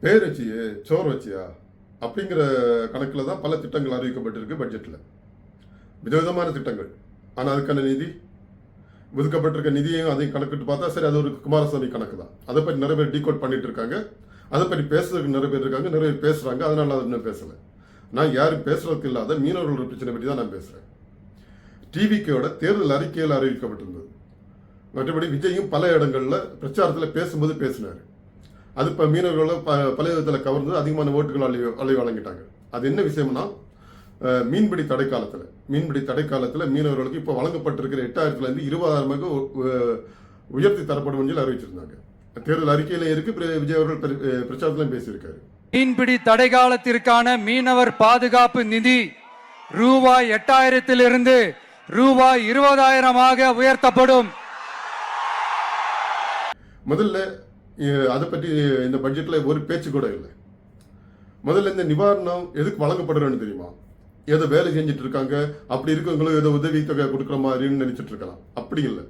பேர் வச்சியே சோறு வச்சியா அப்படிங்கிற கணக்கில் தான் பல திட்டங்கள் அறிவிக்கப்பட்டிருக்கு பட்ஜெட்டில். விதவிதமான திட்டங்கள். ஆனால் அதுக்கான நிதி ஒதுக்கப்பட்டிருக்க நிதியையும் அதையும் கணக்கிட்டு பார்த்தா சரி அது ஒரு குமாரசாமி கணக்கு தான். அதை பற்றி நிறைய பேர் டீகோட் பண்ணிட்டு இருக்காங்க. அதை பற்றி பேசுறதுக்கு நிறைய பேர் இருக்காங்க, நிறைய பேர் பேசுறாங்க. அதனால அதை இன்னும் பேசலை. நான் யாரும் பேசுறதுக்கு இல்லாத மீனவர்களோட பிரச்சனை பற்றி தான் நான் பேசுறேன். டிவிக்கோட தேர்தல் அறிக்கையில் அறிவிக்கப்பட்டிருந்தது. மற்றபடி விஜயும் பல இடங்களில் பிரச்சாரத்தில் பேசும்போது பேசினார். அது இப்போ மீனவர்களை பல விதத்தில் கவர்ந்து அதிகமான ஓட்டுகள் அள்ளி வழங்கிட்டாங்க. அது என்ன விஷயம்னா, மீன்பிடி தடைக்காலத்தில் மீனவர்களுக்கு இப்போ வழங்கப்பட்டிருக்கிற 8,000 20,000 உயர்த்தி தரப்படும் என்று அறிவிச்சிருந்தாங்க. தேர்தல் அறிக்கையில இருக்கு. விஜய் அவர்கள் பிரச்சாரத்திலும் பேசியிருக்காரு. மீன்பிடி தடைக்காலத்திற்கான மீனவர் பாதுகாப்பு நிதி ரூபாய் 8,000 ரூபாய் 20,000 உயர்த்தப்படும். முதல்ல அதை பற்றி இந்த பட்ஜெட்ல ஒரு பேச்சு கூட இல்லை. முதல்ல இந்த நிவாரணம் எதுக்கு வழங்கப்படுறன்னு தெரியுமா? ஏதோ வேலை செஞ்சுட்டு இருக்காங்க, அப்படி இருக்கவங்களும் ஏதோ உதவி தொகை கொடுக்குற மாதிரின்னு நினைச்சிட்டு இருக்கலாம். அப்படி இல்லை.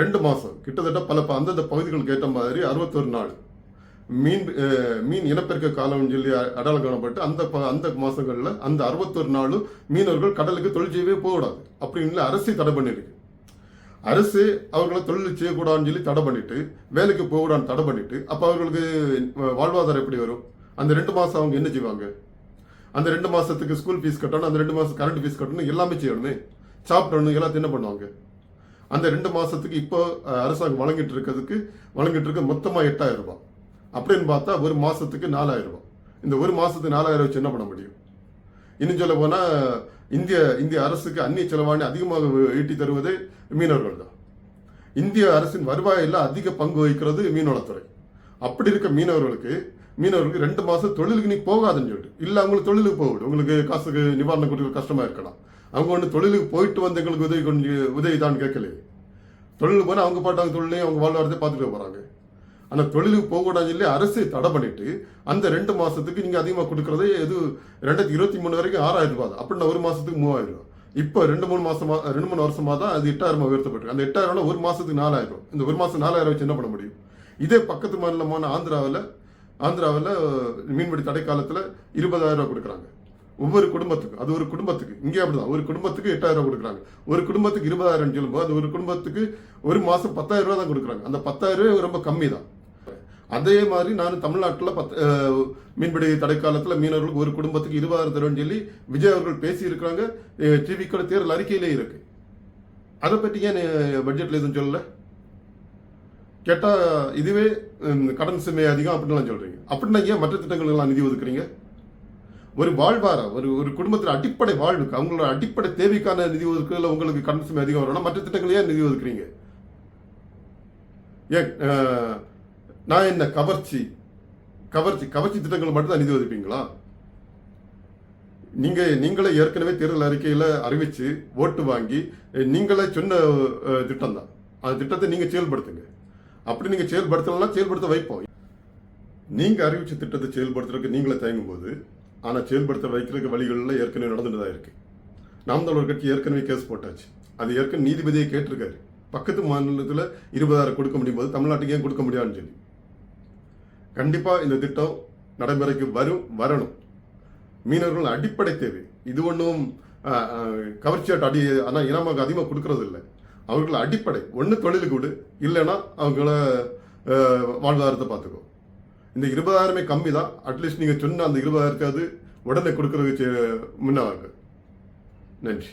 2 மாசம் கிட்டத்தட்ட அந்தந்த பகுதிகளுக்கு ஏற்ற மாதிரி 61 நாள் மீன் இனப்பெருக்க காலம் சொல்லி அடையாளம் காணப்பட்டு அந்த மாசங்கள்ல அந்த 61 நாளும் மீனவர்கள் கடலுக்கு தொழில் செய்யவே போகக்கூடாது அப்படின்னு அரசு தடை பண்ணிருக்கு. அரசு அவர்களை தொழில் செய்யக்கூடாதுன்னு சொல்லி தடை பண்ணிட்டு, வேலைக்கு போகக்கூடாதுன்னு தடை பண்ணிட்டு, அப்போ அவர்களுக்கு வாழ்வாதாரம் எப்படி வரும்? அந்த 2 மாசம் அவங்க என்ன செய்வாங்க? அந்த 2 மாசத்துக்கு ஸ்கூல் ஃபீஸ் கட்டணும், அந்த 2 மாசம் கரண்ட் ஃபீஸ் கட்டணும், எல்லாமே செய்யணும், சாப்பிடணும், எல்லாத்தையும் என்ன பண்ணுவாங்க? அந்த 2 மாசத்துக்கு இப்போ அரசாங்கம் வழங்கிட்டு இருக்க மொத்தமா 8,000 ரூபாய் அப்படின்னு பார்த்தா ஒரு மாசத்துக்கு 4,000 ரூபாய். இந்த ஒரு மாசத்துக்கு 4,000 வச்சு என்ன பண்ண முடியும்? இன்னும் சொல்ல போனா இந்திய அரசுக்கு அந்நிய செலவாணி அதிகமாக ஈட்டி தருவதே மீனவர்கள் தான். இந்திய அரசின் வருவாயில் அதிக பங்கு வகிக்கிறது மீன்வளத்துறை. அப்படி இருக்க மீனவர்களுக்கு 2 மாசம் தொழிலுக்கு நீ போகாதுன்னு சொல்லிட்டு, இல்ல அவங்களுக்கு தொழிலுக்கு போகவிடும், உங்களுக்கு காசுக்கு நிவாரணம் கொடுக்க கஷ்டமா இருக்கலாம். அவங்க ஒன்று தொழிலுக்கு போயிட்டு வந்து எங்களுக்கு உதவி தான் கேட்கலையே. தொழிலுக்கு போனால் அவங்க பாட்டாங்க தொழிலையும் அவங்க வாழ்வாரத்தை பார்த்துட்டு போறாங்க. ஆனால் தொழிலுக்கு போகக்கூடாதுன்னு சொல்லி அரசு தடை பண்ணிட்டு அந்த 2 மாசத்துக்கு நீங்க அதிகமாக கொடுக்கறதே 2023 வரைக்கும் 6,000 ரூபாய் தான். அப்படின்னா ஒரு மாசத்துக்கு 3,000 ரூபாய். இப்போ 2-3 வருஷமா தான் அது 8,000 உயர்த்தப்பட்டிருக்கு. அந்த 8,000 ஒரு மாசத்துக்கு 4,000 ரூபாய். இந்த ஒரு மாசம் 4,000 வச்சு என்ன பண்ண முடியும்? இதே பக்கத்து மாநிலமான ஆந்திராவில் மீன்பிடி தடைக்காலத்தில் 20,000 ரூபாய் கொடுக்குறாங்க ஒவ்வொரு குடும்பத்துக்கு. அது ஒரு குடும்பத்துக்கு. இங்கே அப்படிதான், ஒரு குடும்பத்துக்கு 8,000 ரூபாய் கொடுக்குறாங்க. ஒரு குடும்பத்துக்கு 20,000 சொல்லும்போது அது ஒரு குடும்பத்துக்கு ஒரு மாசம் 10,000 ரூபாய் தான் கொடுக்குறாங்க. அந்த 10,000 ரூபாய் ரொம்ப கம்மி தான். அதே மாதிரி நான் தமிழ்நாட்டில் மீன்பிடி தடைக்காலத்தில் மீனவர்களுக்கு ஒரு குடும்பத்துக்கு 20,000 தருவேன்னு சொல்லி விஜய் அவர்கள் பேசி இருக்கிறாங்க. டிவிக்கோட தேர்தல் அறிக்கையிலே இருக்கு. அதை பற்றி ஏன் பட்ஜெட்ல எதுவும் சொல்லல? கேட்டா இதுவே கடன் சுமை அதிகம் அப்படின்லாம் சொல்றீங்க. அப்படின்னா ஏன் மற்ற திட்டங்களுக்கெல்லாம் நிதி ஒதுக்குறீங்க? ஒரு வாழ்வாரம், ஒரு குடும்பத்தில் அடிப்படை வாழ்வுக்கு, அவங்களோட அடிப்படை தேவைக்கான நிதி ஒதுக்குறதுல உங்களுக்கு கடன் சுமை அதிகம் வரணும். மற்ற திட்டங்கள் ஏன் நிதி ஒதுக்குறீங்க? ஏன் நான் என்ன கவர்ச்சி திட்டங்கள் மட்டும் தான் நிதி ஒதுப்பீங்களா? நீங்களே ஏற்கனவே தேர்தல் அறிக்கையில அறிவிச்சு ஓட்டு வாங்கி நீங்களே சொன்ன திட்டம் தான். அந்த திட்டத்தை நீங்க செயல்படுத்துங்க. அப்படி நீங்க செயல்படுத்த வைப்போம். நீங்க அறிவிச்ச திட்டத்தை செயல்படுத்துறதுக்கு நீங்களே தயங்கும் போது, ஆனா செயல்படுத்த வைக்கிறதுக்கு வழிகளில் ஏற்கனவே நடந்துட்டு தான் இருக்கு. நாம் தமிழர் கட்சி ஏற்கனவே கேஸ் போட்டாச்சு. அது ஏற்கனவே நீதிபதியை கேட்டிருக்காரு. பக்கத்து மாநிலத்தில் 20,000 கொடுக்க முடியும் போது தமிழ்நாட்டுக்கு ஏன் கொடுக்க முடியாதுன்னு சொல்லி. கண்டிப்பா இந்த திட்டம் நடைமுறைக்கு வரணும். மீனவர்கள் அடிப்படை தேவை. இது ஒன்றும் கவர்ச்சியாட்டு ஆனால் இனமாக அதிகமாக கொடுக்கறது இல்லை. அவர்கள் அடிப்படை ஒன்று தொழிலுக்கு விடு, இல்லைன்னா அவங்கள வாழ்வாதாரத்தை பார்த்துக்கோ. இந்த 20,000 கம்மி தான். அட்லீஸ்ட் நீங்க சொன்ன அந்த 20,000 உடனே கொடுக்கறதுக்கு முன்னாக. நன்றி.